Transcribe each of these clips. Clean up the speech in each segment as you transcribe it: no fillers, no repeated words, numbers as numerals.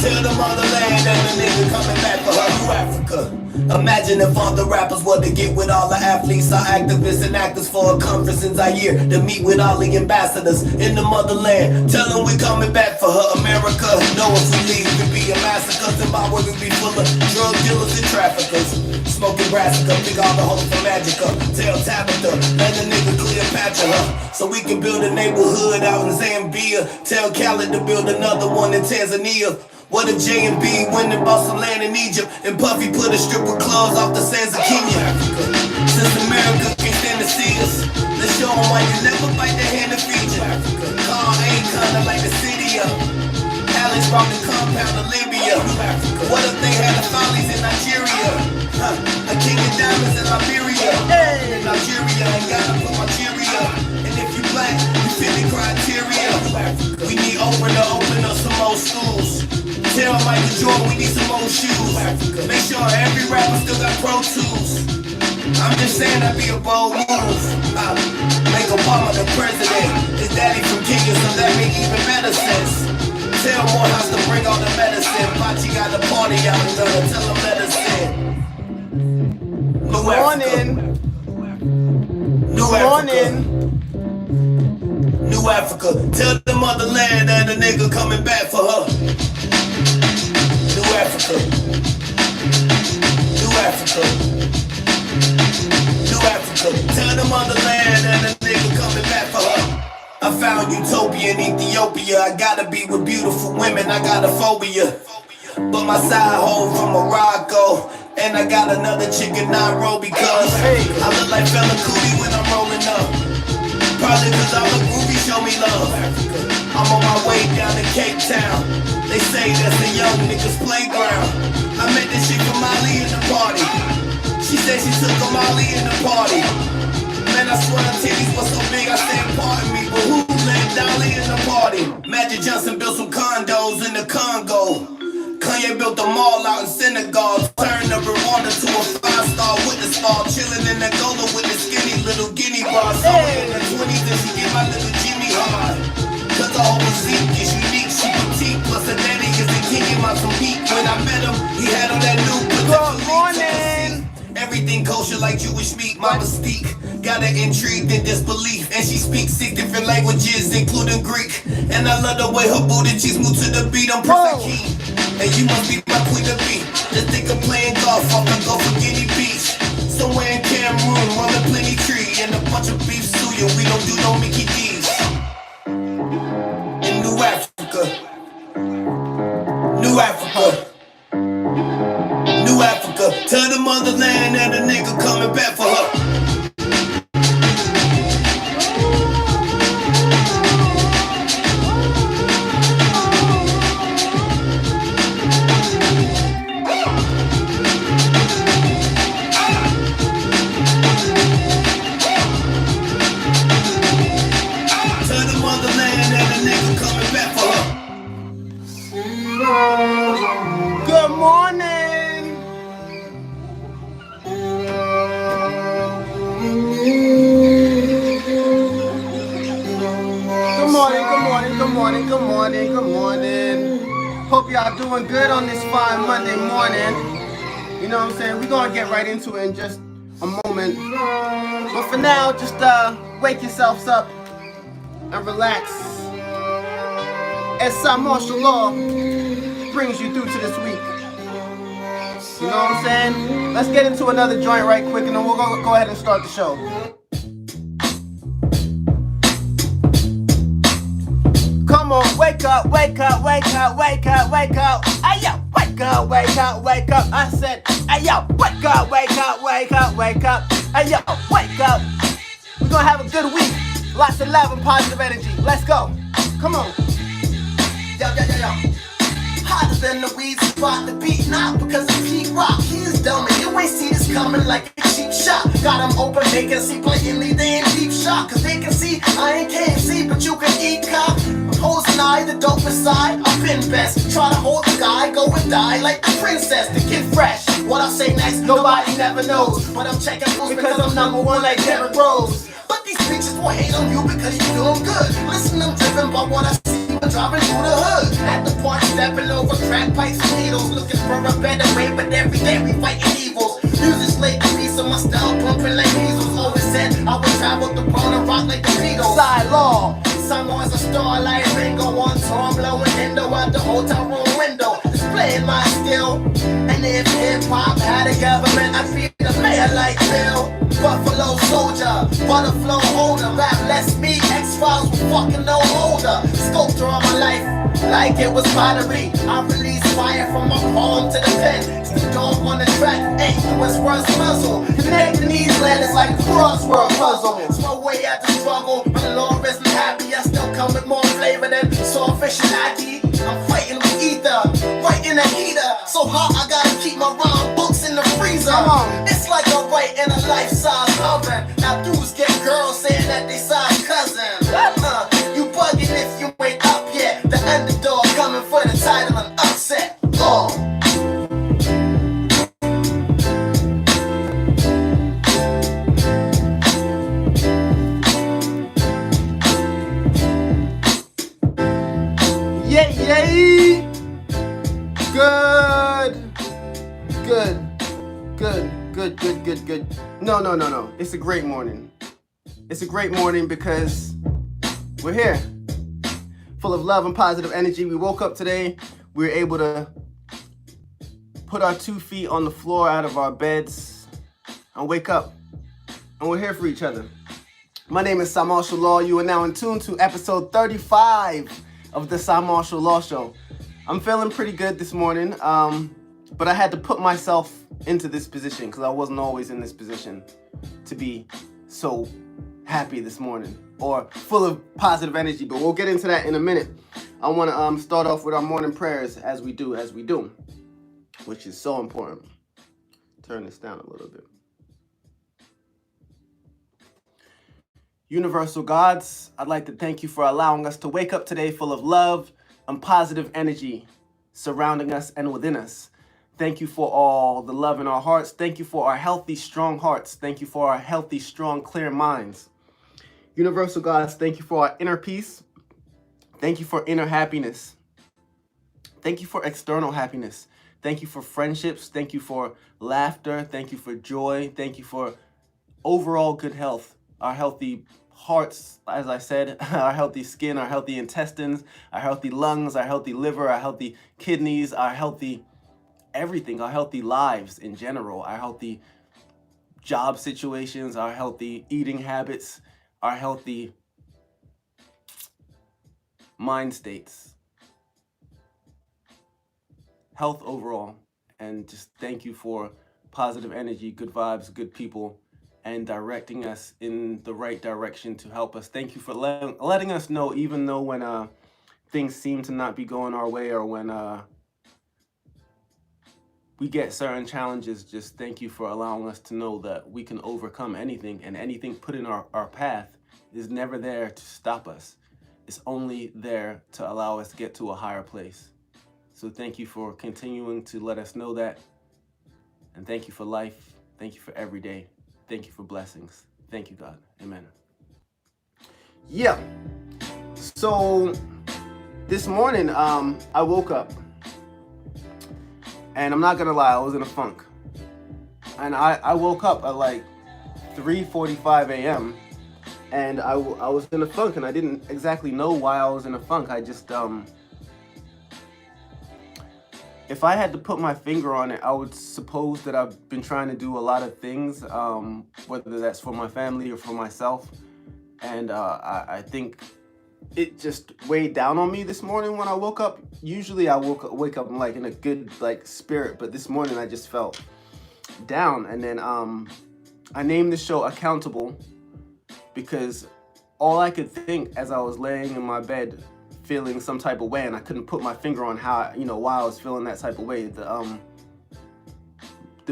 Tell the motherland that the nigga coming back for her. New Africa. Imagine if all the rappers were to get with all the athletes, our activists and actors for a conference in Zaire to meet with all the ambassadors in the motherland. Tell them we coming back for her. America, know if we leave, it be a massacre. Zimbabwe will be full of drug dealers and traffickers. Smoking brassica, pick all the hoes from Magica. Tell Tabitha, let the nigga Cleopatra her, so we can build a neighborhood out in Zambia. Tell Khaled to build another one in Tanzania. What if J&B went and bought some land in Egypt and Puffy put a strip of clubs off the sands of Kenya? Since America can't stand to see us, let's show them why you never bite the hand that feed you. Carl ain't kinda like the city of Alex brought the compound to Libya. What if they had the follies in Nigeria? A king of diamonds in Liberia. In Nigeria, ain't gotta put my cheerio. And if you black, you fit the criteria. We need open up some more schools. Tell Michael Jordan we need some more shoes. Make sure every rapper still got Pro Tools. I'm just saying that'd be a bold move. Make Obama the president. His daddy from Kenya, so that make even better sense. Tell Morehouse to bring all the medicine. Pachi got the party out and gonna tell him let us in. New Africa. New Africa. New Africa. Tell the motherland that a nigga coming back for her. New Africa. New Africa. New Africa. Tell the motherland that a nigga coming back for her. I found utopia in Ethiopia. I gotta be with beautiful women. I got a phobia. But my side hoe from Morocco. And I got another chick in Nairobi cause I look like Fela Kuti when I'm rolling up. Probably cause I look groovy, show me love. I'm on my way down to Cape Town. They say that's a young nigga's playground. I met this shit from Molly in the party. She said she took a Molly in the party. Man, I swear her titties was so big I said pardon me. But who let Dolly in the party? Magic Johnson built some condos in the Congo. Kanye built a mall out in Senegal. Turned the Rwanda to a 5-star witness ball. Chillin' in Angola with the skinny little guinea bar. Somewhere in the 20s and she get my little Jimmy hard. Cause the whole physique is unique, she petite. Plus her daddy is the king in my some heat. When I met him, he had on that new Good morning. Everything kosher like Jewish meat, my mystique. Got her intrigued in disbelief. And she speaks 6 different languages, including Greek. And I love the way her booty cheeks move to the beat. I'm Prince King. And you must be my queen to be. Just think of playing golf off the Gulf of Guinea Beach. Somewhere in Cameroon, rolling plenty tree. And a bunch of beef suya, we don't do no Mickey D's. In New Africa. New Africa. New Africa. Tell the motherland that a nigga coming back for her. Good morning. Good morning. Hope y'all doing good on this fine Monday morning. You know what I'm saying? We're gonna get right into it in just a moment. But for now, just wake yourselves up and relax. As Cymarshall brings you through to this week. You know what I'm saying? Let's get into another joint right quick and then we'll go ahead and start the show. Come on, wake up, wake up, wake up, wake up, wake up. Hey yo, wake up, wake up, wake up. I said, hey yo, wake up, wake up, wake up, wake up. Hey yo, wake up. We're gonna have a good week. Lots of love and positive energy. Let's go. Come on. Yo, yo, yo, yo. Hotter than the weeds, spot the beat now because of P-Rock. He is dumb and you ain't see this coming like a cheap shot. Got him open, they can see blatantly, they in deep shock. Cause they can see I ain't KFC, but you can eat cock. Opposing I, the dopest side, I've been best. Try to hold the guy, go and die like the princess, the kid fresh. What I say next, nobody never knows. But I'm checking fools because I'm number one like Derrick Rose. But these bitches will hate on you because you're doing good. Listen, I'm driven by what I see when driving through the hood. At the party stepping over crack pipes and needles, looking for a better way, but every day we fighting evils. Music's late to me, so my style pumping like measles. Always said I would travel the world and rock like the Beatles. Side law. Someone's a star like Ringo on tour. I'm blowing endo out the hotel room window, displaying my skill. And if hip-hop had a government, I'd be the mayor like Bill. Buffalo soldier, butterflow holder, rap less me, X-Files with fucking no holder. Sculpture on my life, like it was pottery. I release fire from my palm to the pen. It's the dog on the track, ain't US world's muzzle. Connecting these letters like a crossword puzzle. It's my way out the struggle, my Lord isn't happy. I still come with more flavor than sawfish and ackee. I'm fighting with ether, right in the heater. So hot I gotta keep my rhyme books in the freezer. It's like a right in a life-size oven. Now dudes get girls saying that they size cousin. You bugging if you ain't up yet. The underdog coming for the title and upset. Yay! Good. No. It's a great morning. It's a great morning because we're here. Full of love and positive energy. We woke up today. We were able to put our 2 feet on the floor out of our beds and wake up. And we're here for each other. My name is Cymarshall Law. You are now in tune to episode 35 of the Cymarshall Law Show. I'm feeling pretty good this morning, but I had to put myself into this position because I wasn't always in this position to be so happy this morning or full of positive energy, but we'll get into that in a minute. I want to start off with our morning prayers as we do, which is so important. Turn this down a little bit. Universal gods, I'd like to thank you for allowing us to wake up today full of love and positive energy surrounding us and within us. Thank you for all the love in our hearts. Thank you for our healthy, strong hearts. Thank you for our healthy, strong, clear minds. Universal gods, thank you for our inner peace. Thank you for inner happiness. Thank you for external happiness. Thank you for friendships. Thank you for laughter. Thank you for joy. Thank you for overall good health. Our healthy hearts, as I said, our healthy skin, our healthy intestines, our healthy lungs, our healthy liver, our healthy kidneys, our healthy everything, our healthy lives in general, our healthy job situations, our healthy eating habits, our healthy mind states, health overall. And just thank you for positive energy, good vibes, good people, and directing us in the right direction to help us. Thank you for letting us know, even though when things seem to not be going our way or when we get certain challenges, just thank you for allowing us to know that we can overcome anything, and anything put in our path is never there to stop us. It's only there to allow us to get to a higher place. So thank you for continuing to let us know that. And thank you for life. Thank you for every day. Thank you for blessings. Thank you, God. Amen. Yeah. So this morning, I woke up. And I'm not gonna lie, I was in a funk. And I woke up at like 3:45 a.m. And I was in a funk, and I didn't exactly know why I was in a funk. I just, if I had to put my finger on it, I would suppose that I've been trying to do a lot of things, whether that's for my family or for myself. And I think it just weighed down on me this morning when I woke up. Usually I wake up like in a good spirit, but this morning I just felt down. And then I named the show Accountable because all I could think as I was laying in my bed feeling some type of way, and I couldn't put my finger on how, why I was feeling that type of way. The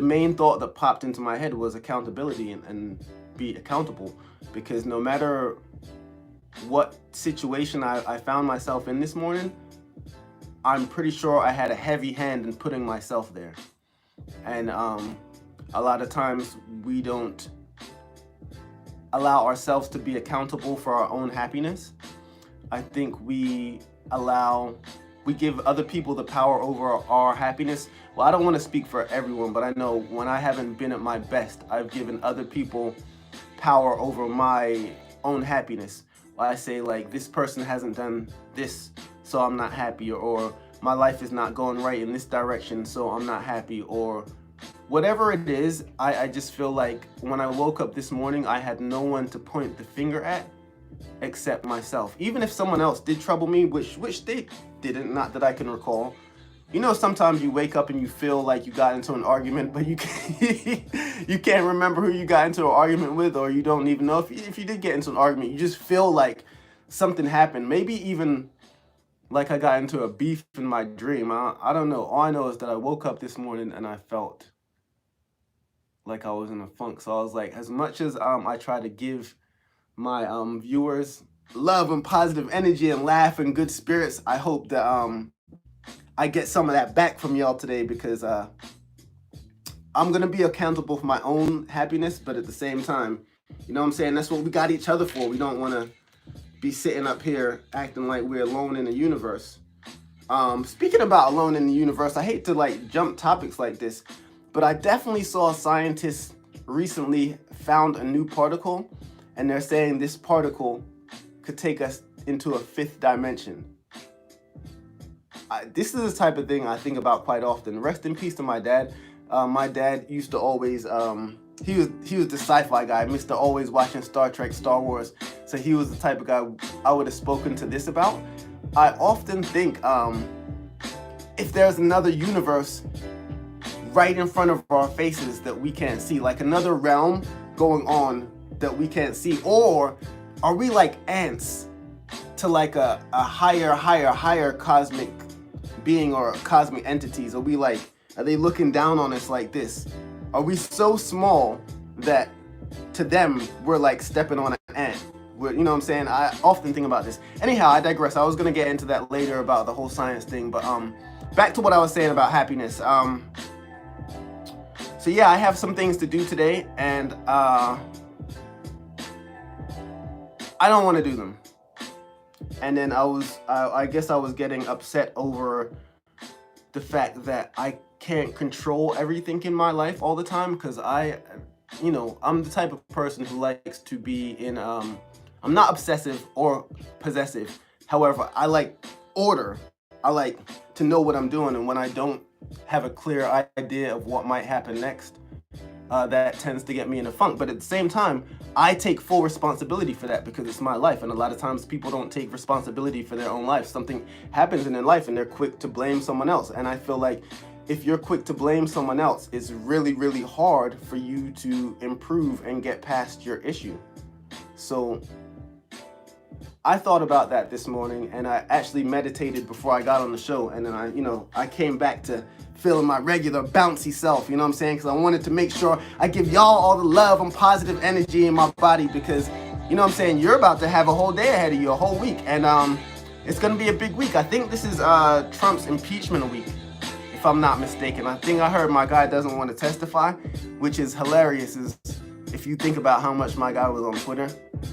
main thought that popped into my head was accountability and be accountable, because no matter what situation I found myself in this morning, I'm pretty sure I had a heavy hand in putting myself there. And a lot of times we don't allow ourselves to be accountable for our own happiness. I think we we give other people the power over our happiness. Well, I don't want to speak for everyone, but I know when I haven't been at my best, I've given other people power over my own happiness. I say like, this person hasn't done this, so I'm not happy, or my life is not going right in this direction, so I'm not happy, or whatever it is. I just feel like when I woke up this morning, I had no one to point the finger at except myself. Even if someone else did trouble me, which they didn't, not that I can recall. You know, sometimes you wake up and you feel like you got into an argument, but you can't remember who you got into an argument with, or you don't even know if you did get into an argument. You just feel like something happened. Maybe even like I got into a beef in my dream. I don't know. All I know is that I woke up this morning and I felt like I was in a funk. So I was like, as much as I try to give my viewers love and positive energy and laugh and good spirits, I hope that I get some of that back from y'all today, because I'm gonna be accountable for my own happiness, but at the same time, you know what I'm saying, that's what we got each other for. We don't want to be sitting up here acting like we're alone in the universe. Speaking about alone in the universe, I hate to like jump topics like this, but I definitely saw scientists recently found a new particle, and they're saying this particle could take us into a 5th dimension. This is the type of thing I think about quite often. Rest in peace to my dad. My dad used to always, he was the sci-fi guy, Mr. Always watching Star Trek, Star Wars. So he was the type of guy I would have spoken to this about. I often think if there's another universe right in front of our faces that we can't see, like another realm going on that we can't see, or are we like ants to like a higher cosmic being or cosmic entities? Are they looking down on us like this? Are we so small that to them we're like stepping on an ant? You know what I'm saying? I often think about this. Anyhow, I digress. I was gonna get into that later about the whole science thing, but back to what I was saying about happiness. So yeah, I have some things to do today, and I don't want to do them. And then I guess I was getting upset over the fact that I can't control everything in my life all the time, because I'm the type of person who likes to be in, I'm not obsessive or possessive. However, I like order. I like to know what I'm doing, and when I don't have a clear idea of what might happen next, that tends to get me in a funk. But at the same time, I take full responsibility for that, because it's my life. And a lot of times people don't take responsibility for their own life. Something happens in their life and they're quick to blame someone else. And I feel like if you're quick to blame someone else, it's really, really hard for you to improve and get past your issue. So I thought about that this morning, and I actually meditated before I got on the show. And then I came back to feeling my regular bouncy self, you know what I'm saying? Because I wanted to make sure I give y'all all the love and positive energy in my body, because, you know what I'm saying, you're about to have a whole day ahead of you, a whole week. And it's going to be a big week. I think this is Trump's impeachment week, if I'm not mistaken. I think I heard my guy doesn't want to testify, which is hilarious. If you think about how much my guy was on Twitter,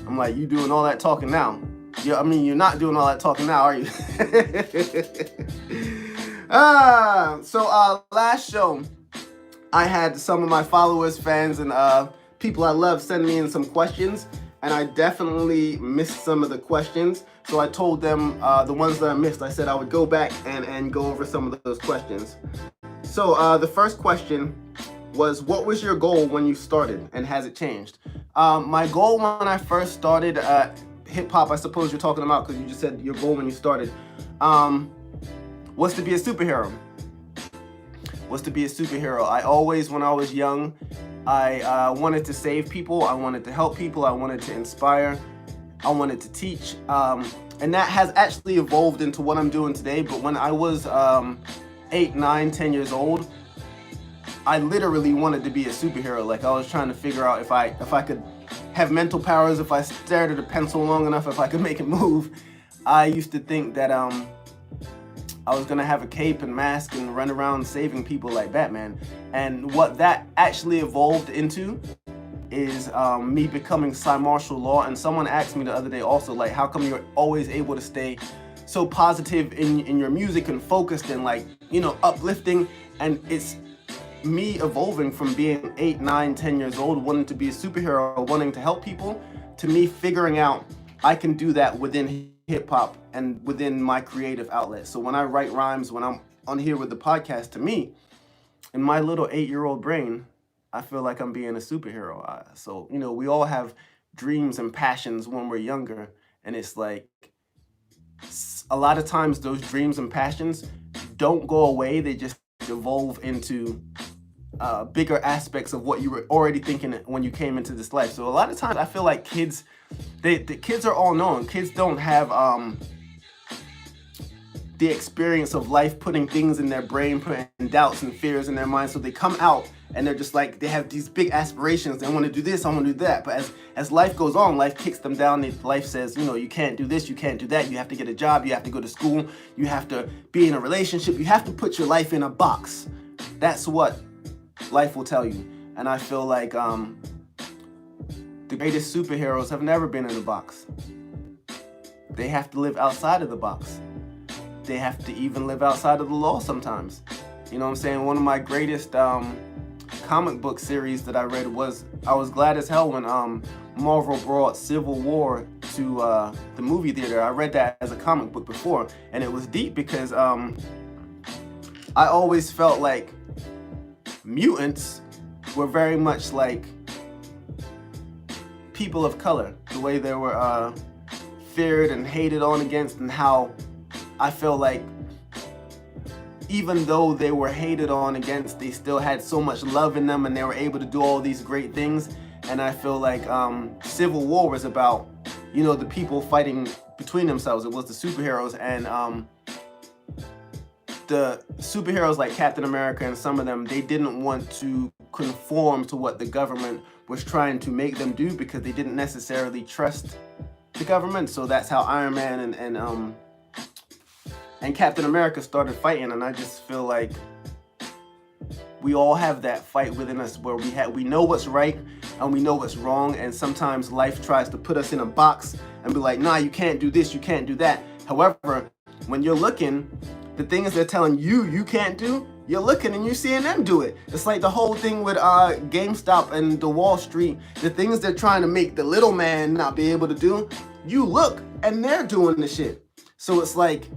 I'm like, you doing all that talking now? You're not doing all that talking now, are you? So last show, I had some of my followers, fans, and people I love send me in some questions, and I definitely missed some of the questions. So I told them the ones that I missed, I said I would go back and go over some of those questions. So the first question was, what was your goal when you started, and has it changed? My goal when I first started hip hop, I suppose you're talking about, because you just said your goal when you started, was to be a superhero. I always, when I was young, I wanted to save people. I wanted to help people. I wanted to inspire. I wanted to teach. And that has actually evolved into what I'm doing today. But when I was 8, 9, 10 years old, I literally wanted to be a superhero. Like, I was trying to figure out if I could have mental powers, if I stared at a pencil long enough, if I could make it move. I used to think that I was gonna have a cape and mask and run around saving people like Batman. And what that actually evolved into is me becoming Cymarshall law. And someone asked me the other day also, like, how come you're always able to stay so positive in your music and focused and like, you know, uplifting. And it's me evolving from being 8, 9, 10 years old, wanting to be a superhero, wanting to help people, to me figuring out I can do that within hip hop and within my creative outlet. So when I write rhymes, when I'm on here with the podcast, to me, in my little 8-year-old brain, I feel like I'm being a superhero. So, you know, we all have dreams and passions when we're younger. And it's like, a lot of times those dreams and passions don't go away. They just evolve into bigger aspects of what you were already thinking when you came into this life. So a lot of times I feel like kids, the kids are all knowing. Kids don't have the experience of life putting things in their brain, putting doubts and fears in their mind. So they come out and they're just like, they have these big aspirations. They want to do this, I want to do that. But as life goes on, life kicks them down. Life says, you know, you can't do this, you can't do that. You have to get a job, you have to go to school, you have to be in a relationship, you have to put your life in a box. That's what life will tell you. And I feel like the greatest superheroes have never been in a box. They have to live outside of the box. They have to even live outside of the law sometimes. You know what I'm saying? One of my greatest comic book series that I read was, I was glad as hell when Marvel brought Civil War to the movie theater. I read that as a comic book before, and it was deep because I always felt like mutants were very much like people of color, the way they were feared and hated on against, and how I feel like even though they were hated on against, they still had so much love in them and they were able to do all these great things. And I feel like Civil War was about, you know, the people fighting between themselves. It was the superheroes, and the superheroes like Captain America and some of them, they didn't want to conform to what the government was trying to make them do because they didn't necessarily trust the government. So that's how Iron Man and Captain America started fighting. And I just feel like we all have that fight within us where we know what's right and we know what's wrong, and sometimes life tries to put us in a box and be like, nah, you can't do this, you can't do that. However, when you're looking, the things they're telling you can't do, you're looking and you're seeing them do it. It's like the whole thing with GameStop and the Wall Street. The things they're trying to make the little man not be able to do, you look and they're doing the shit. So it's like,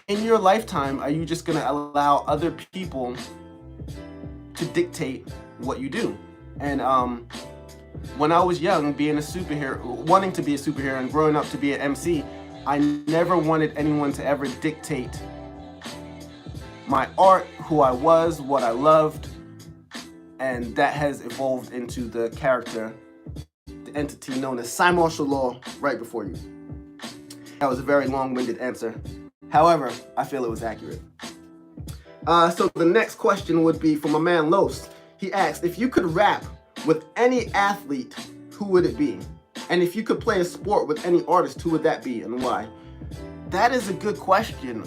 in your lifetime, are you just gonna allow other people to dictate what you do? And when I was young, being a superhero, wanting to be a superhero and growing up to be an MC, I never wanted anyone to ever dictate my art, who I was, what I loved, and that has evolved into the character, the entity known as Cymarshall law right before you. That was a very long-winded answer. However, I feel it was accurate. So the next question would be from my man Los. He asked, if you could rap with any athlete, who would it be? And if you could play a sport with any artist, who would that be and why? That is a good question.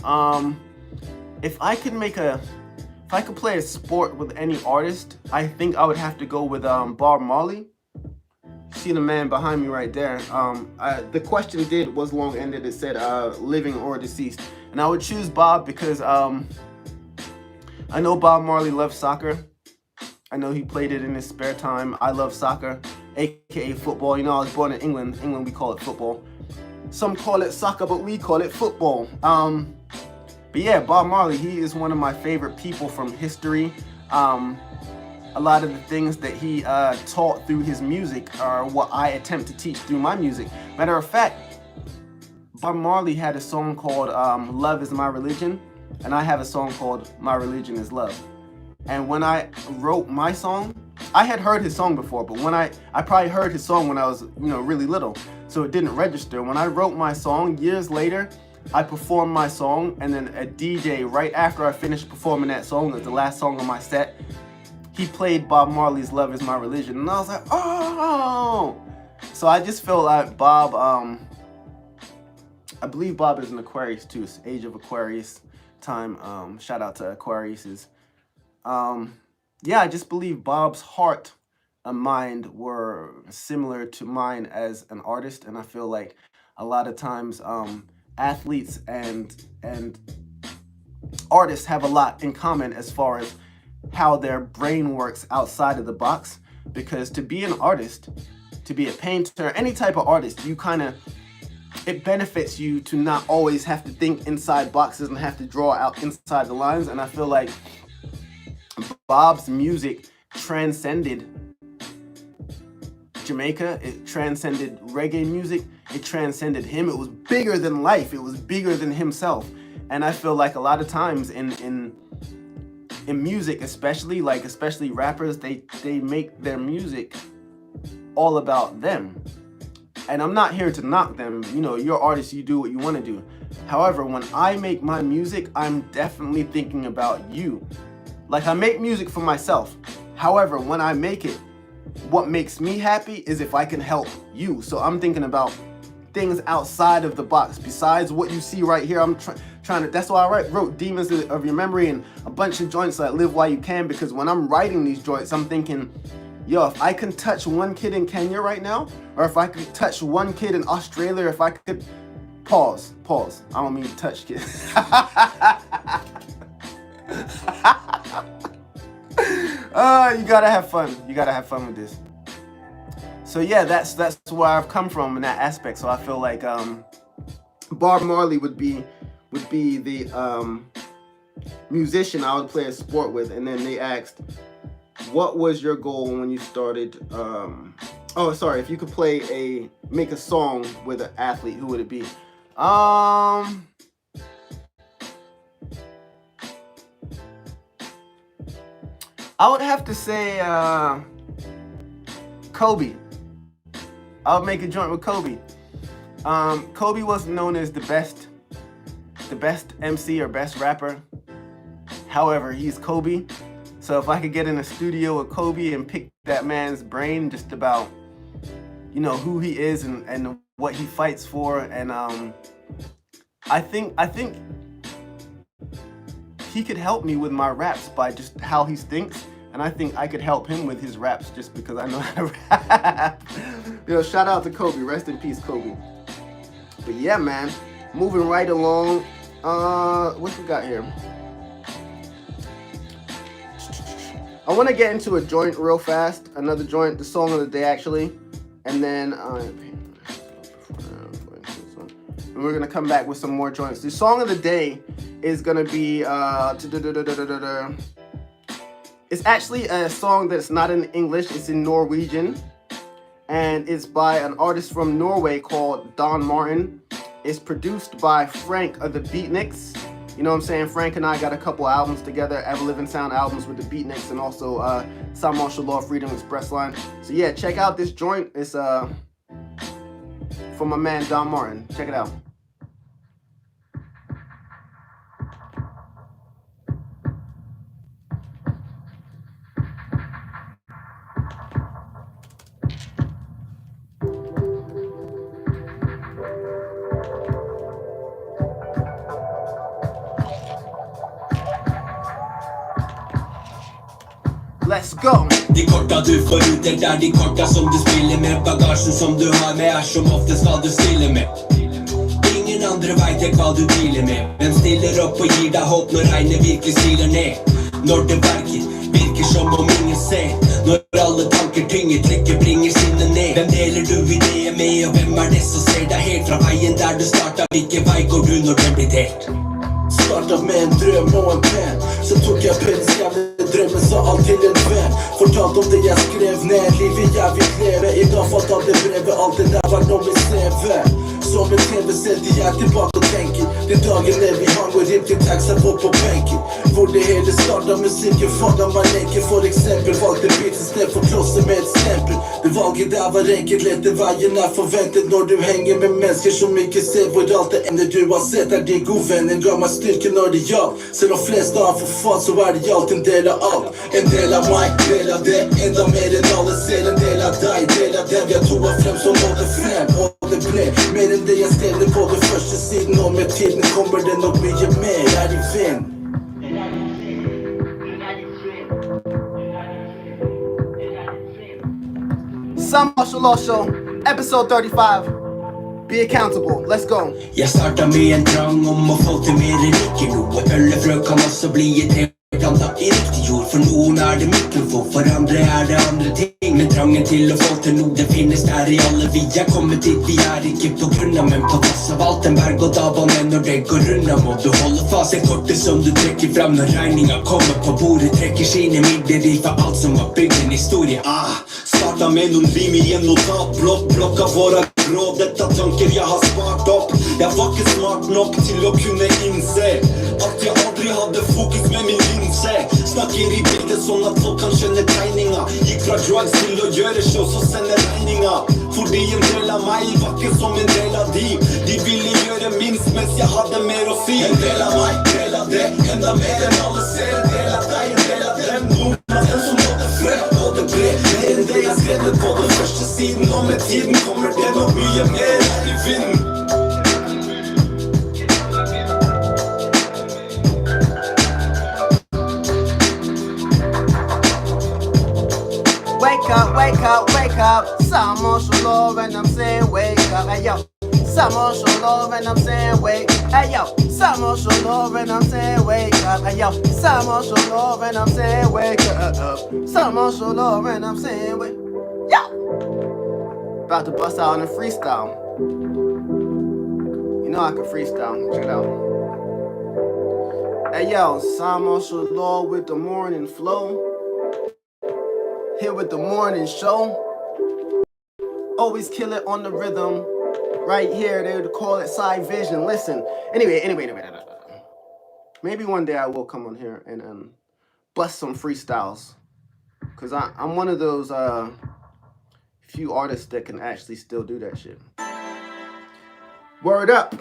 If I could play a sport with any artist, I think I would have to go with Bob Marley. See the man behind me right there. The question was long-ended. It said living or deceased, and I would choose Bob because I know Bob Marley loves soccer. I know he played it in his spare time. I love soccer, aka football. You know, I was born in England. England, we call it football. Some call it soccer, but we call it football. But yeah, Bob Marley, he is one of my favorite people from history. A lot of the things that he taught through his music are what I attempt to teach through my music. Matter of fact, Bob Marley had a song called Love Is My Religion, and I have a song called My Religion Is Love. And when I wrote my song, I had heard his song before, but when I probably heard his song when I was, really little, so it didn't register. When I wrote my song years later, I performed my song, and then a DJ, right after I finished performing that song, as the last song on my set, he played Bob Marley's Love Is My Religion, and I was like, oh! So I just feel like Bob, I believe Bob is an Aquarius too, it's Age of Aquarius time. Shout out to Aquariuses. Yeah, I just believe Bob's heart and mind were similar to mine as an artist, and I feel like a lot of times athletes and artists have a lot in common as far as how their brain works outside of the box. Because to be an artist, to be a painter, any type of artist, it benefits you to not always have to think inside boxes and have to draw out inside the lines. And I feel like Bob's music transcended Jamaica, it transcended reggae music, it transcended him. It was bigger than life, it was bigger than himself. And I feel like a lot of times in music, especially rappers, they make their music all about them. And I'm not here to knock them. You know, you're artists, you do what you want to do. However, when I make my music, I'm definitely thinking about you. Like, I make music for myself. However, when I make it, what makes me happy is if I can help you. So I'm thinking about things outside of the box, besides what you see right here. I'm trying to, that's why I wrote Demons of Your Memory and a bunch of joints like Live While You Can, because when I'm writing these joints, I'm thinking, yo, if I can touch one kid in Kenya right now, or if I could touch one kid in Australia, if I could, pause, I don't mean to touch kids. You gotta have fun. You gotta have fun with this. So yeah, that's where I've come from in that aspect. So I feel like Bob Marley would be the musician I would play a sport with. And then they asked, what was your goal when you started? If you could make a song with an athlete, who would it be? I would have to say Kobe. I would make a joint with Kobe. Kobe wasn't known as the best MC or best rapper. However, he's Kobe. So if I could get in a studio with Kobe and pick that man's brain just about, you know, who he is and what he fights for, and I think he could help me with my raps by just how he thinks, and I think I could help him with his raps just because I know how to rap. You know, shout out to Kobe, rest in peace, Kobe. But yeah, man, moving right along. What we got here? I want to get into a joint real fast, another joint, the song of the day actually, and then we're gonna come back with some more joints. The song of the day is gonna be it's actually a song that's not in English, it's in Norwegian, and it's by an artist from Norway called Don Martin. It's produced by Frank of the Beatniks. You know what I'm saying? Frank and I got a couple albums together, Ever Living Sound albums with the Beatniks, and also Cymarshall Law Freedom Express line. So yeah, check out this joint. It's from my man Don Martin. Check it out. Let's go! De korta du får ut det er de korta som du spiller med. Bagasjen som du har med er som oftest hva du stiller med. Ingen andre vet jeg hva du dealer med. Hvem stiller opp og gir deg håp når regnet virkelig siler ned? Når det virker som om ingen ser. Når alle tanker tynger, trykker bringer sinne ned. Hvem deler du ideer med, og hvem er det som ser deg helt fra veien der du startet? Hvilken vei går du når den blir delt? Startet med en drøm og en pen. Så tok jeg penn, skrev drømmen, sa alt til en venn. Fortalt om det jeg skrev ned, livet jeg vil leve. I dag falt av det brevet, alt det der var noe med CV. Som en TV setter jeg tilbake og tenker. De dagene vi hang og rimte taxa på benken. Hvor det hele startet, musikken fanget meg lenker. For eksempel valgte beat i sted for klosser med et stempel. Det valget der var enkelt, lette veien er forventet. Når du henger med mennesker som ikke ser hvor alt det ender. Du har sett er de gode venner, ga meg styrke når det gjaldt. Selv om flest av for faen, så er det alt en del av alt. En del av meg, del av det, enda mer enn alle ser. En del av deg, del av dem. Vi har toet frem som nådde frem. Og det ble mer enn det jeg stedde på det første siden. Og med tiden kommer det nok mye mer. Er i vind. Cymarshall Law Show, episode 35. Be accountable. Let's go. Jeg starter med en drang om å få til mer rikker. Noe ølefrø kan også bli et planta i riktig jord. For noen det mikrofon, for andre det andre ting. Men trangen til å få til noe, det finnes der i alle. Vi kommet dit vi ikke på grunn av, men på tross av alt en berg og dalbane. Når det går unna må du holde fast. Det kortet som du trekker fram når regningen kommer på bordet. Trekker sine midler i for alt som har bygd en historie. Starta med noen rim i en notatblokk. Blokka våre grå, dette tanker jeg har spart opp. Jeg var ikke smart nok til å kunne innse at jeg aldri hadde fokus med min linse. Snakker i bildet sånn at folk kan skjønne tegninga. Gikk fra drugs til å gjøre show, så sender regninga. Fordi en del av meg var ikke som en del av de. De ville gjøre minst mens jeg hadde mer å si. En del av meg, del av det, enda mer enn alle ser. En del av deg, en del av dem. Noen av dem som nådde frem, og det ble mer enn det jeg skrev på den første siden. Og med tiden kommer det noe mye mer her i vinden. Wake up, wake up, wake up. Cymarshall law and I'm saying wake up. Hey yo, Cymarshall law and I'm saying wake. Hey yo, Cymarshall law and I'm saying wake up. Hey yo, Cymarshall law and I'm saying wake up. Cymarshall law and I'm saying wake. Yo, about to bust out in a freestyle. You know I can freestyle. Check it out. Hey yo, Cymarshall law with the morning flow. Here with the morning show. Always kill it on the rhythm. Right here, they would call it side vision. Listen. Anyway. Maybe one day I will come on here and bust some freestyles. Because I'm one of those few artists that can actually still do that shit. Word up.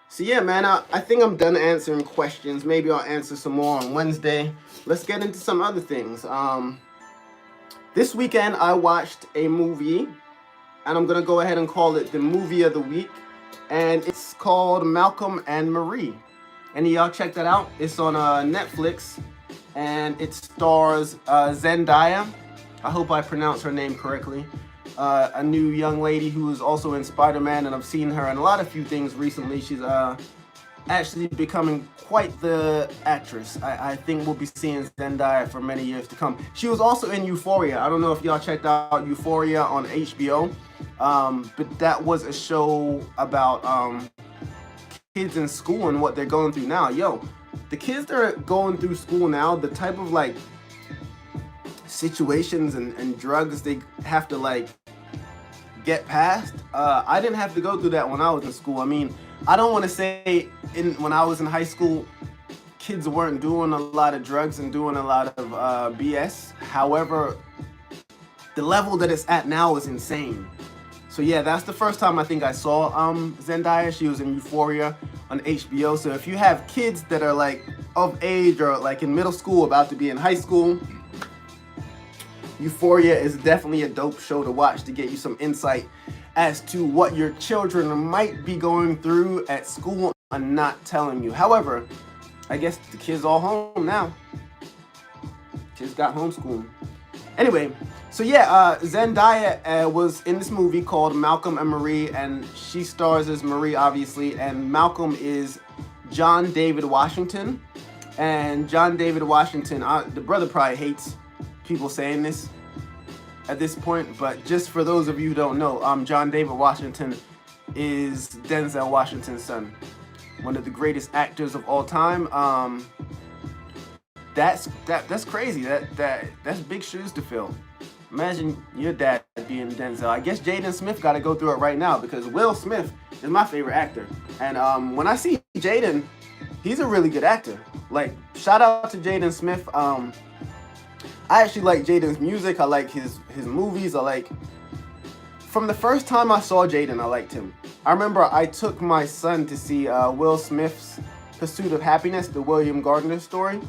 So yeah, man, I think I'm done answering questions. Maybe I'll answer some more on Wednesday. Let's get into some other things. This weekend, I watched a movie, and I'm going to go ahead and call it the movie of the week, and it's called Malcolm and Marie. Any of y'all check that out? It's on Netflix, and it stars Zendaya. I hope I pronounced her name correctly. A new young lady who is also in Spider-Man, and I've seen her in a few things recently. She's actually becoming quite the actress. I think we'll be seeing Zendaya for many years to come. She was also in Euphoria. I don't know if y'all checked out Euphoria on HBO, but that was a show about kids in school and what they're going through now. Yo, the kids that are going through school now, the type of like situations and drugs they have to like get past. I didn't have to go through that when I was in school. I mean, I don't want to say when I was in high school, kids weren't doing a lot of drugs and doing a lot of BS. However, the level that it's at now is insane. So yeah, that's the first time I think I saw Zendaya. She was in Euphoria on HBO. So if you have kids that are like of age or like in middle school, about to be in high school, Euphoria is definitely a dope show to watch to get you some insight as to what your children might be going through at school and not telling you. However, I guess the kids all home now. Kids got homeschooling. Anyway, so yeah, Zendaya was in this movie called Malcolm and Marie, and she stars as Marie, obviously, and Malcolm is John David Washington. And John David Washington, the brother probably hates people saying this at this point, but just for those of you who don't know, John David Washington is Denzel Washington's son, one of the greatest actors of all time. That's crazy. That's big shoes to fill. Imagine your dad being Denzel. I guess Jaden Smith got to go through it right now because Will Smith is my favorite actor, and when I see Jaden, he's a really good actor. Like, shout out to Jaden Smith. I actually like Jaden's music. I like his movies. From the first time I saw Jaden, I liked him. I remember I took my son to see Will Smith's Pursuit of Happiness, the William Gardner story.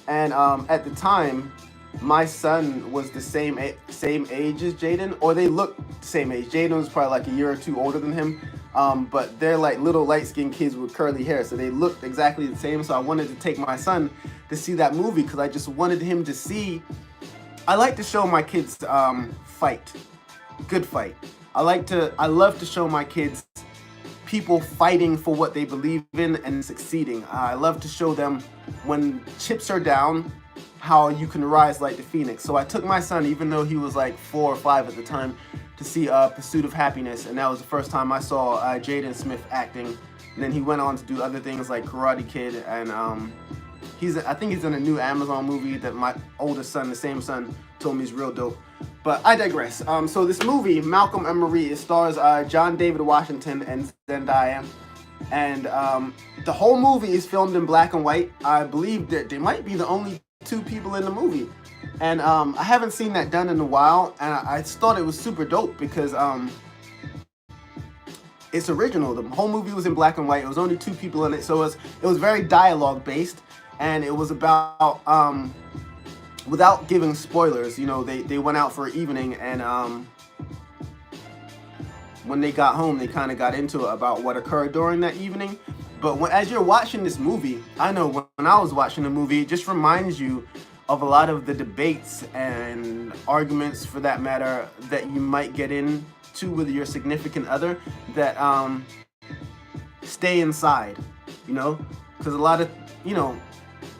And at the time, my son was the same age as Jaden, or they looked the same age. Jaden was probably like a year or two older than him. But they're like little light-skinned kids with curly hair, so they looked exactly the same. So I wanted to take my son to see that movie because I just wanted him to see. I like to show my kids fight, good fight. I love to show my kids people fighting for what they believe in and succeeding. I love to show them when chips are down, how you can rise like the phoenix. So I took my son, even though he was like 4 or 5 at the time, to see Pursuit of Happiness, and that was the first time I saw Jaden Smith acting. And then he went on to do other things like Karate Kid, and I think he's in a new Amazon movie that my oldest son, the same son, told me is real dope. But I digress. So this movie, Malcolm and Marie, it stars John David Washington and Zendaya. And the whole movie is filmed in black and white. I believe that they might be the only 2 people in the movie. And I haven't seen that done in a while. And I thought it was super dope because it's original. The whole movie was in black and white. It was only 2 people in it. So it was very dialogue based. And it was about, without giving spoilers, you know, they went out for an evening, and when they got home, they kind of got into it about what occurred during that evening. But as you're watching this movie, I know when I was watching the movie, it just reminds you of a lot of the debates and arguments, for that matter, that you might get into with your significant other that stay inside, you know? Because a lot of, you know,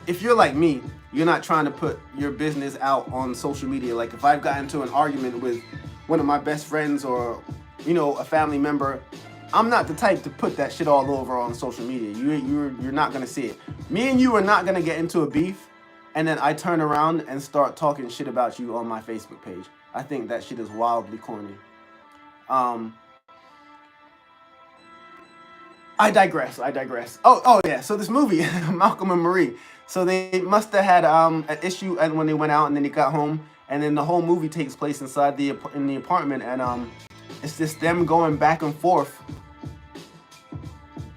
if you're like me, you're not trying to put your business out on social media. Like if I've gotten into an argument with one of my best friends or, you know, a family member, I'm not the type to put that shit all over on social media. You're not gonna see it. Me and you are not gonna get into a beef and then I turn around and start talking shit about you on my Facebook page. I think that shit is wildly corny. I digress. Oh yeah. So this movie, Malcolm and Marie. So they must have had an issue when they went out, and then they got home, and then the whole movie takes place inside the apartment, and it's just them going back and forth,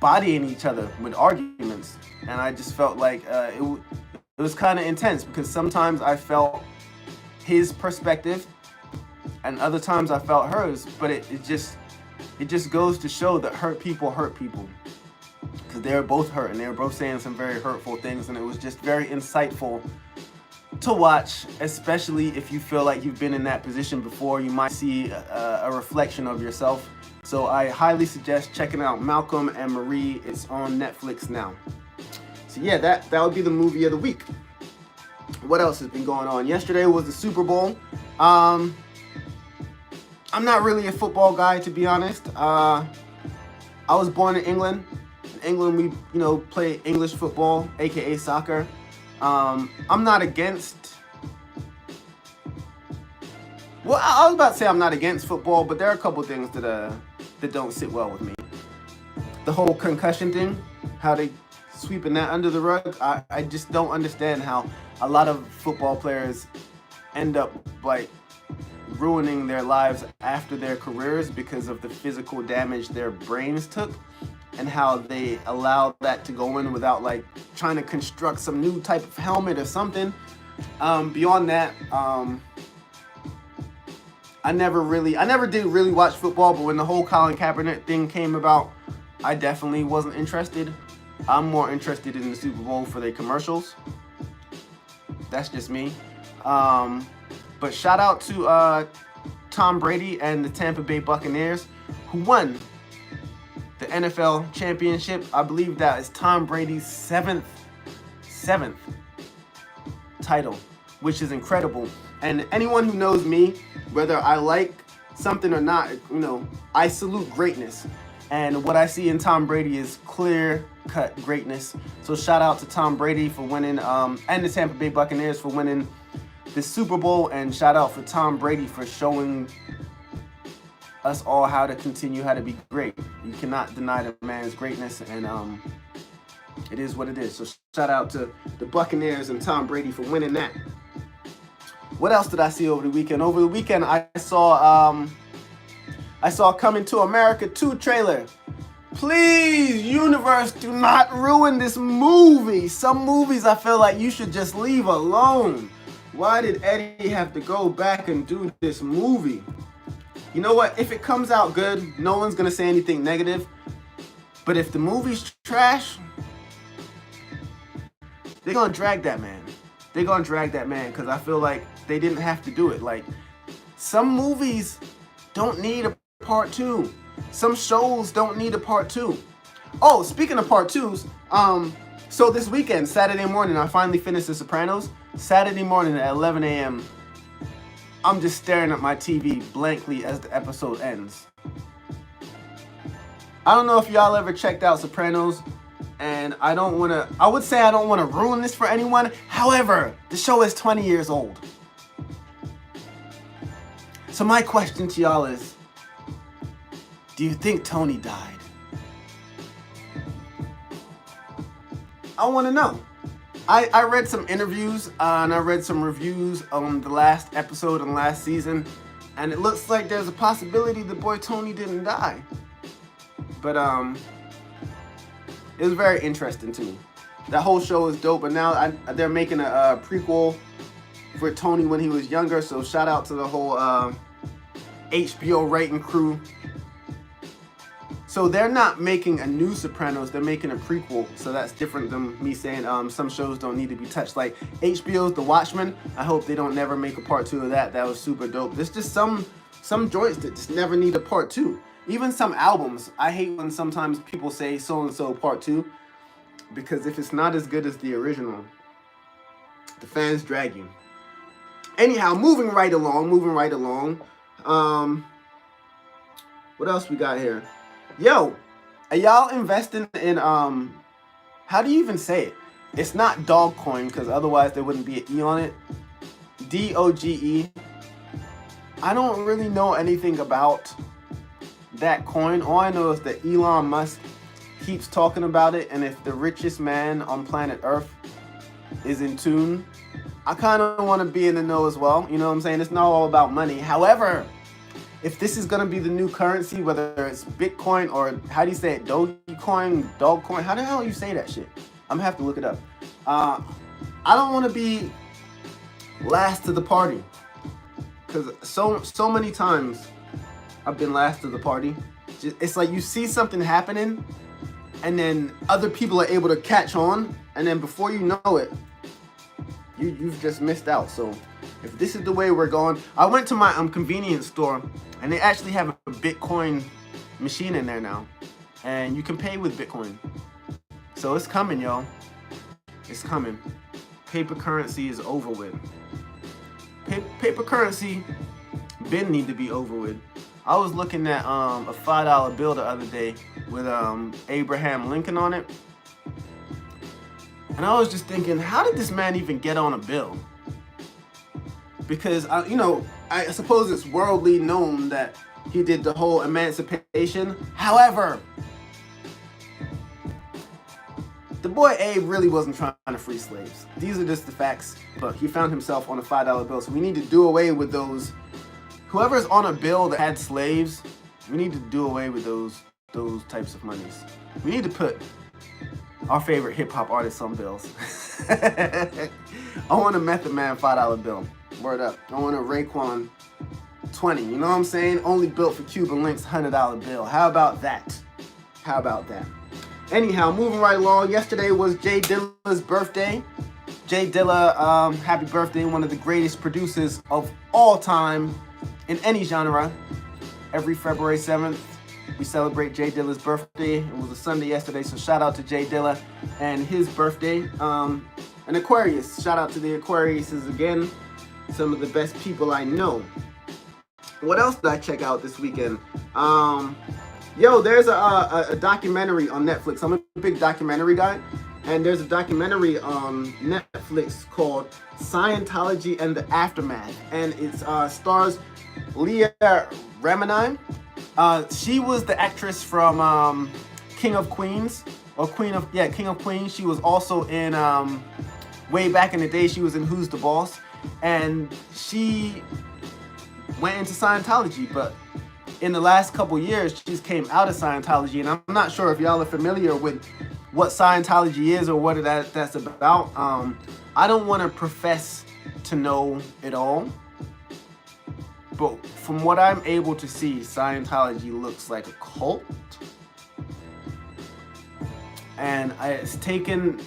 bodying each other with arguments, and I just felt like it was kind of intense because sometimes I felt his perspective, and other times I felt hers, but it just goes to show that hurt people because they were both hurt and they were both saying some very hurtful things, and it was just very insightful to watch, especially if you feel like you've been in that position before. You might see a reflection of yourself. So I highly suggest checking out Malcolm and Marie. It's on Netflix now. So yeah, that would be the movie of the week. What else has been going on? Yesterday was the Super Bowl. I'm not really a football guy, to be honest. I was born in England. In England, we play English football, aka soccer. I'm not against. Well, I was about to say I'm not against football, but there are a couple things that don't sit well with me. The whole concussion thing, how they sweeping that under the rug. I just don't understand how a lot of football players end up like ruining their lives after their careers because of the physical damage their brains took, and how they allow that to go in without like trying to construct some new type of helmet or something. Beyond that, I never did really watch football, but when the whole Colin Kaepernick thing came about, I definitely wasn't interested. I'm more interested in the Super Bowl for their commercials. That's just me. But shout out to Tom Brady and the Tampa Bay Buccaneers, who won the NFL championship. I believe that is Tom Brady's seventh title, which is incredible. And anyone who knows me, whether I like something or not, I salute greatness. And what I see in Tom Brady is clear-cut greatness. So shout out to Tom Brady for winning, and the Tampa Bay Buccaneers for winning the Super Bowl, and shout out for Tom Brady for showing us all how to be great. You cannot deny the man's greatness, and it is what it is. So shout out to the Buccaneers and Tom Brady for winning that. What else did I see over the weekend? Over the weekend, I saw Coming to America 2 trailer. Please, universe, do not ruin this movie. Some movies I feel like you should just leave alone. Why did Eddie have to go back and do this movie? You know what? If it comes out good, no one's gonna say anything negative. But if the movie's trash, they're gonna drag that man. Because I feel like they didn't have to do it. Like, some movies don't need a part 2. Some shows don't need a part 2. Oh, speaking of part 2s, so this weekend, Saturday morning, I finally finished The Sopranos. Saturday morning at 11 a.m., I'm just staring at my TV blankly as the episode ends. I don't know if y'all ever checked out Sopranos, and I would say I don't want to ruin this for anyone. However, the show is 20 years old. So my question to y'all is, do you think Tony died? I want to know. I read some interviews and I read some reviews on the last episode and last season, and it looks like there's a possibility the boy Tony didn't die. But it was very interesting to me. That whole show is dope, but now they're making a prequel for Tony when he was younger. So shout out to the whole HBO writing crew. So they're not making a new Sopranos, they're making a prequel. So that's different than me saying some shows don't need to be touched. Like HBO's The Watchmen, I hope they don't never make a part 2 of that. That was super dope. There's just some joints that just never need a part 2. Even some albums, I hate when sometimes people say so-and-so part 2, because if it's not as good as the original, the fans drag you. Anyhow, moving right along. What else we got here? Yo, are y'all investing in, how do you even say it? It's not Dogecoin, because otherwise there wouldn't be an E on it. DOGE. I don't really know anything about that coin. All I know is that Elon Musk keeps talking about it, and if the richest man on planet Earth is in tune, I kind of want to be in the know as well. You know what I'm saying? It's not all about money. However, if this is going to be the new currency, whether it's Bitcoin or how do you say it? Dogecoin, Dogcoin? How the hell you say that shit? I'm going to have to look it up. I don't want to be last to the party, because so many times I've been last to the party. It's like you see something happening and then other people are able to catch on, and then before you know it, you've just missed out. So if this is the way we're going, I went to my convenience store and they actually have a Bitcoin machine in there now, and you can pay with Bitcoin. So it's coming, y'all. It's coming. Paper currency is over with. Paper currency been need to be over with. I was looking at a $5 bill the other day with Abraham Lincoln on it, and I was just thinking, how did this man even get on a bill? Because I suppose it's worldly known that he did the whole emancipation. However, the boy Abe really wasn't trying to free slaves. These are just the facts. But he found himself on a $5 bill, so we need to do away with those. Whoever's on a bill that had slaves, we need to do away with those types of monies. We need to put our favorite hip-hop artists on bills. I want a Method Man $5 bill. Word up. I want a Raekwon 20. You know what I'm saying? Only built for Cuban links, $100 bill. How about that? How about that? Anyhow, moving right along. Yesterday was Jay Dilla's birthday. Jay Dilla, happy birthday. One of the greatest producers of all time in any genre. Every February 7th, we celebrate Jay Dilla's birthday. It was a Sunday yesterday, so shout out to Jay Dilla and his birthday. And Aquarius, shout out to the Aquariuses again. Some of the best people I know. What else did I check out this weekend? There's a documentary on Netflix. I'm a big documentary guy. And there's a documentary on Netflix called Scientology and the Aftermath. And it stars Leah Remini. She was the actress from King of Queens. King of Queens. She was also in, way back in the day, she was in Who's the Boss? And she went into Scientology, but in the last couple years, she's came out of Scientology, and I'm not sure if y'all are familiar with what Scientology is or what that's about. I don't want to profess to know it all, but from what I'm able to see, Scientology looks like a cult, and it's taken,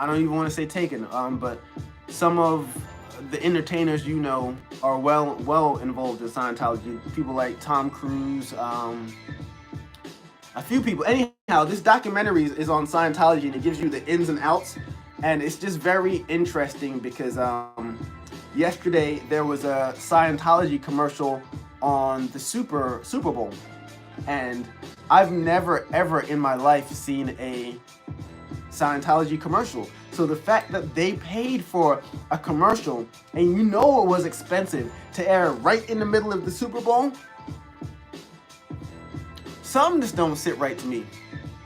I don't even want to say taken, but some of the entertainers you know are well involved in Scientology. People like Tom Cruise, a few people. Anyhow, this documentary is on Scientology, and it gives you the ins and outs, and it's just very interesting because yesterday there was a Scientology commercial on the Super Bowl, and I've never ever in my life seen a Scientology commercial. So the fact that they paid for a commercial, and you know it was expensive, to air right in the middle of the Super Bowl, some just don't sit right to me.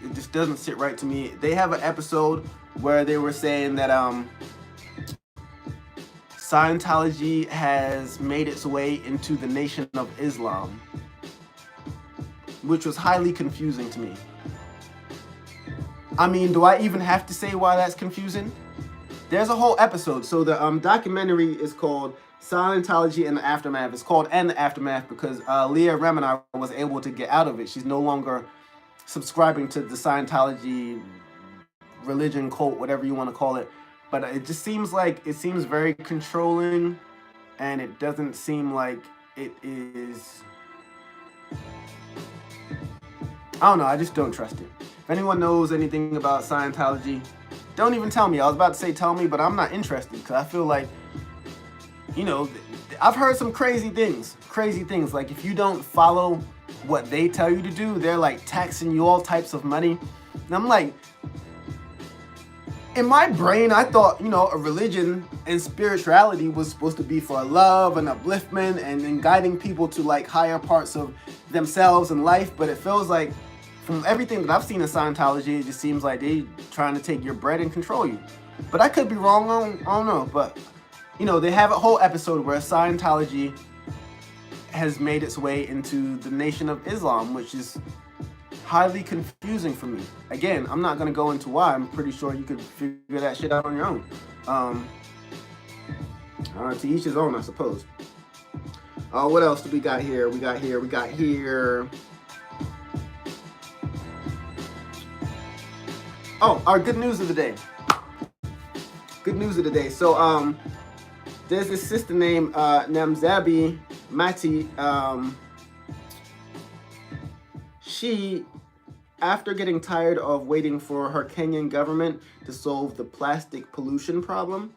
It just doesn't sit right to me. They have an episode where they were saying that Scientology has made its way into the Nation of Islam, which was highly confusing to me. I mean, do I even have to say why that's confusing? There's a whole episode. So the documentary is called Scientology and the Aftermath. It's called And the Aftermath because Leah Remini was able to get out of it. She's no longer subscribing to the Scientology religion, cult, whatever you want to call it. But it just seems very controlling, and it doesn't seem like it is. I don't know. I just don't trust it. If anyone knows anything about Scientology, don't even tell me. I was about to say tell me, but I'm not interested because I feel like, you know, I've heard some crazy things. Like if you don't follow what they tell you to do, they're like taxing you all types of money. And I'm like, in my brain, I thought, you know, a religion and spirituality was supposed to be for love and upliftment and guiding people to like higher parts of themselves and life. But it feels like from everything that I've seen in Scientology, it just seems like they trying to take your bread and control you. But I could be wrong. I don't know. But, you know, they have a whole episode where Scientology has made its way into the Nation of Islam, which is highly confusing for me. Again, I'm not going to go into why. I'm pretty sure you could figure that shit out on your own. To each his own, I suppose. What else do we got here? We got here. Oh, our good news of the day. So, there's this sister named Namzabi Mati. She, after getting tired of waiting for her Kenyan government to solve the plastic pollution problem,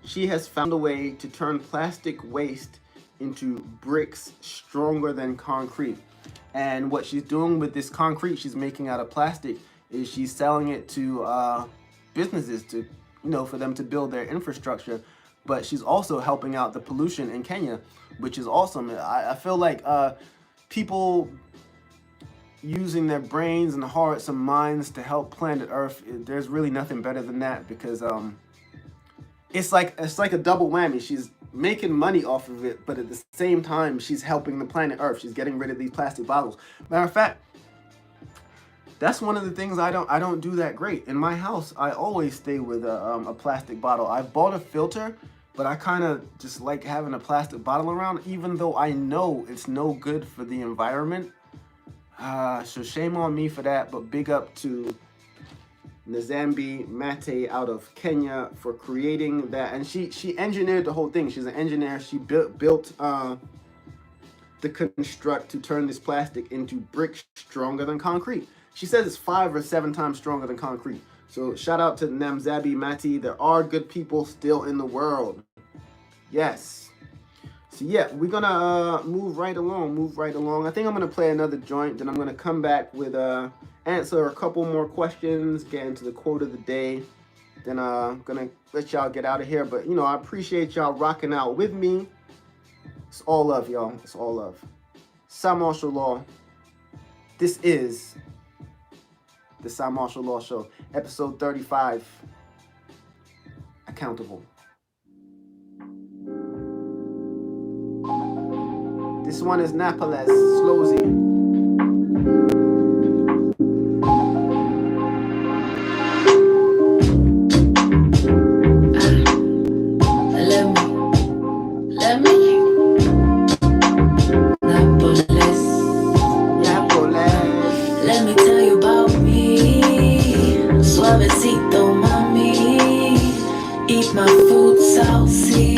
she has found a way to turn plastic waste into bricks stronger than concrete. And what she's doing with this concrete she's making out of plastic is she's selling it to businesses to, you know, for them to build their infrastructure. But she's also helping out the pollution in Kenya, which is awesome. I feel like people using their brains and hearts and minds to help planet Earth, there's really nothing better than that, because it's like a double whammy. She's making money off of it, but at the same time she's helping the planet Earth. She's getting rid of these plastic bottles. Matter of fact, that's one of the things I don't do that great. In my house, I always stay with a plastic bottle. I bought a filter, but I kind of just like having a plastic bottle around, even though I know it's no good for the environment. So shame on me for that, but big up to Nzambi Mate out of Kenya for creating that. And she engineered the whole thing. She's an engineer. She built the construct to turn this plastic into bricks stronger than concrete. She says it's 5 or 7 times stronger than concrete. So shout out to Namzabi Mati. There are good people still in the world. Yes. So yeah, we're gonna move right along. I think I'm gonna play another joint, then I'm gonna come back with answer a couple more questions, get into the quote of the day, then gonna let y'all get out of here. But you know, I appreciate y'all rocking out with me. It's all love, y'all. It's all love. Cymarshall Law. This is the Cymarshall Law Show, episode 35. Accountable. This one is Naples, Slowzy. Suavecito, mami. Eat my food. saucy.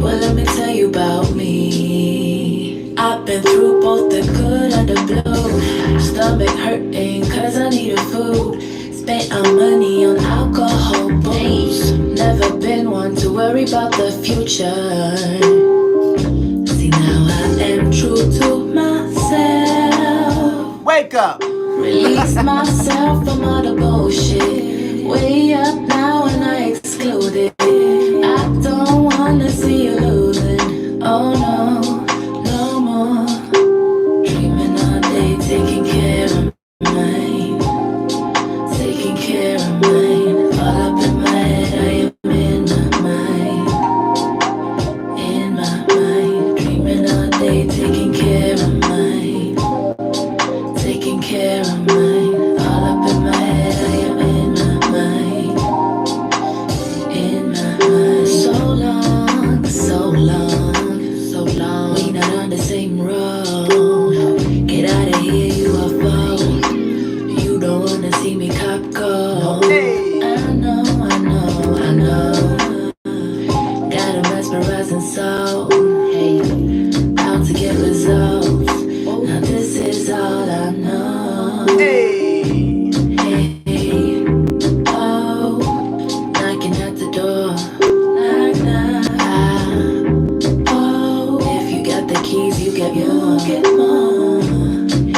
Well, let me tell you about me. I've been through both the good and the blue. Stomach hurting cause I needed food. Spent our money on alcohol, booze. Never been one to worry about the future. See, now I am true to myself. Wake up. Release myself from all the bullshit. Way up now and I exclude it. I don't wanna see you losing. Oh no, no more. Dreaming all day, taking care of mine. Taking care of mine. All up in my head, I am in my mind. In my mind. Dreaming all day, taking care of mine. Taking care of mine. All up in my head, I am in my mind. In my mind. So long, so long, so long. We not on the same road. Get out of here, you a foe. You don't wanna see me cop go. Hey. I know, I know, I know. Got a mesmerizing soul. Hey, out to get results. Now this is all I know. Hey. Hey, oh, knocking at the door. Knock, knock. Oh, if you got the keys, you get more. Get more.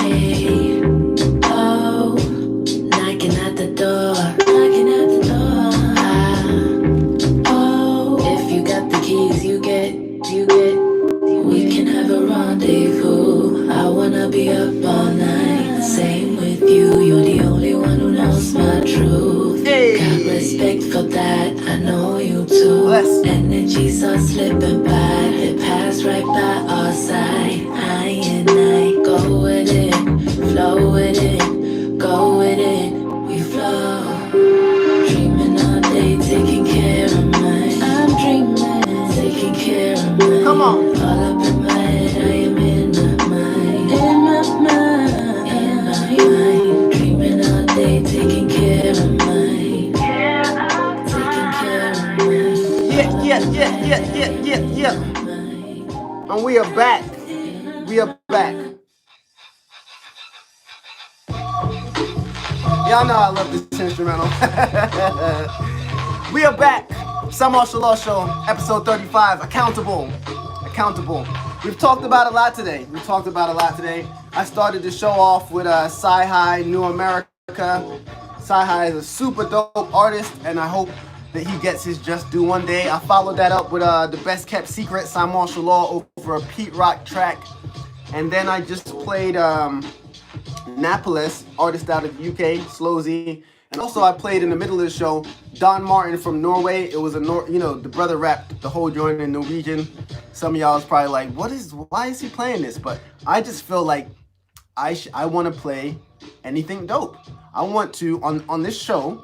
Hey, oh, knocking at the door. Knocking at the door. Oh, if you got the keys, you get. We can have a rendezvous. I wanna be up all night. Same with you. You're the only one who knows my truth. Hey. Got respect for that. I know you too. Bless. Energies are slipping by. They pass right by our side. I and I go with it, flow with it, go with it. We flow. Dreaming all day, taking care of mine. I'm dreaming, taking care of mine. Come on. All up in my head, I am in my mind. In my mind, in my mind. Dreaming all day, taking care of mine. Taking care of mine. Yeah. And we are back. We are back. Y'all know I love this instrumental. We are back. Cymarshall Show, episode 35. Accountable. We've talked about a lot today. I started the show off with Sci-Hi, New America. Sci-Hi is a super dope artist, and I hope that he gets his just due one day. I followed that up with the best kept secret, Cymarshall over a Pete Rock track. And then I just played Napolis, artist out of the UK, Slowzy. And also I played in the middle of the show, Don Martin from Norway. It was the brother rapped the whole joint in Norwegian. Some of y'all is probably like, why is he playing this? But I just feel like I want to play anything dope. I want to, on this show,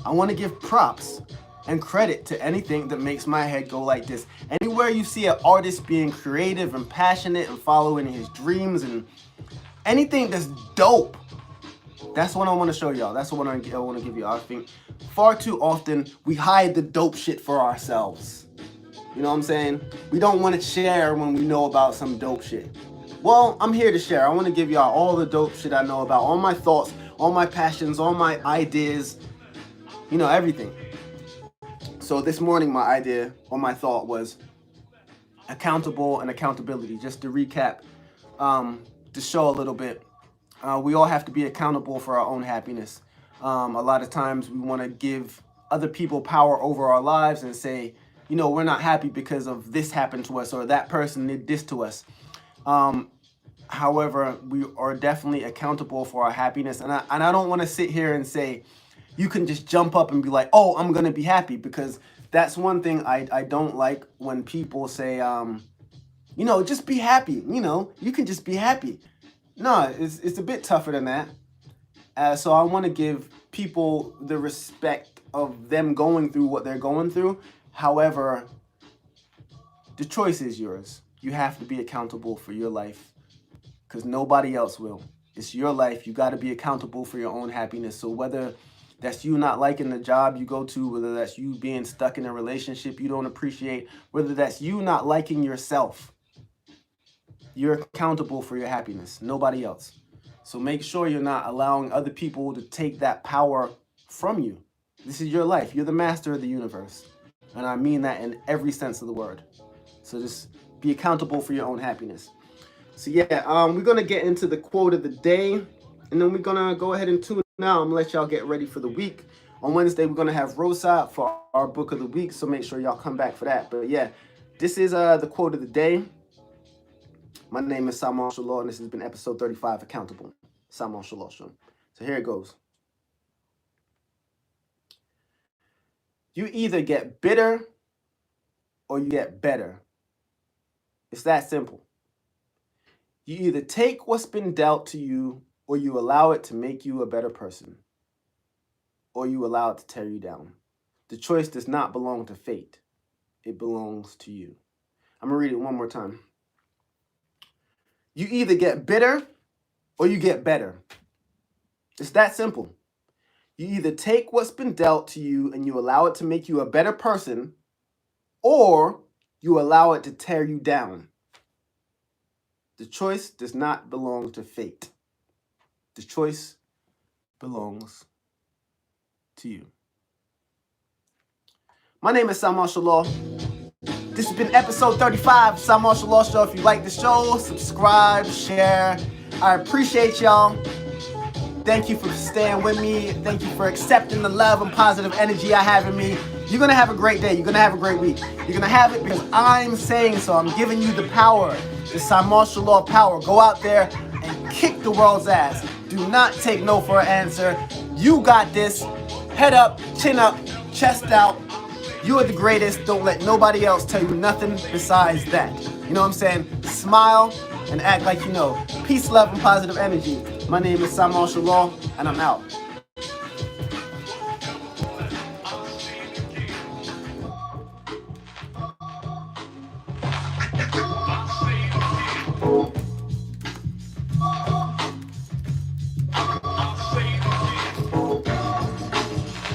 I want to give props and credit to anything that makes my head go like this. Anywhere you see an artist being creative and passionate and following his dreams and anything that's dope, that's what I want to show y'all. That's what I want to give you. I think far too often we hide the dope shit for ourselves. You know what I'm saying? We don't want to share when we know about some dope shit. Well, I'm here to share. I want to give y'all all the dope shit I know about, all my thoughts, all my passions, all my ideas, everything. So this morning, my idea or my thought was accountable and accountability. Just to recap the show a little bit, we all have to be accountable for our own happiness. A lot of times we want to give other people power over our lives and say, we're not happy because of this happened to us or that person did this to us. However, we are definitely accountable for our happiness. And I don't want to sit here and say, you can just jump up and be like, oh, I'm going to be happy, because that's one thing I don't like when people say, just be happy. You can just be happy. No, it's a bit tougher than that. So I want to give people the respect of them going through what they're going through. However, the choice is yours. You have to be accountable for your life because nobody else will. It's your life. You got to be accountable for your own happiness. So whether that's you not liking the job you go to, whether that's you being stuck in a relationship you don't appreciate, whether that's you not liking yourself. You're accountable for your happiness, nobody else. So make sure you're not allowing other people to take that power from you. This is your life. You're the master of the universe. And I mean that in every sense of the word. So just be accountable for your own happiness. So yeah, we're going to get into the quote of the day. And then we're going to go ahead and tune out. I'm going to let y'all get ready for the week. On Wednesday, we're going to have Rosa for our book of the week. So make sure y'all come back for that. But yeah, this is the quote of the day. My name is Cymarshall, and this has been episode 35, Accountable. Cymarshall Show. So here it goes. You either get bitter or you get better. It's that simple. You either take what's been dealt to you or you allow it to make you a better person, or you allow it to tear you down. The choice does not belong to fate. It belongs to you. I'm going to read it one more time. You either get bitter or you get better. It's that simple. You either take what's been dealt to you and you allow it to make you a better person, or you allow it to tear you down. The choice does not belong to fate. The choice belongs to you. My name is Cymarshall. This has been episode 35 of Cymarshall Show. If you like the show, subscribe, share. I appreciate y'all. Thank you for staying with me. Thank you for accepting the love and positive energy I have in me. You're going to have a great day. You're going to have a great week. You're going to have it because I'm saying so. I'm giving you the power, the Cymarshall power. Go out there and kick the world's ass. Do not take no for an answer. You got this. Head up, chin up, chest out. You are the greatest. Don't let nobody else tell you nothing besides that. You know what I'm saying? Smile and act like you know. Peace, love, and positive energy. My name is Cymarshall, and I'm out.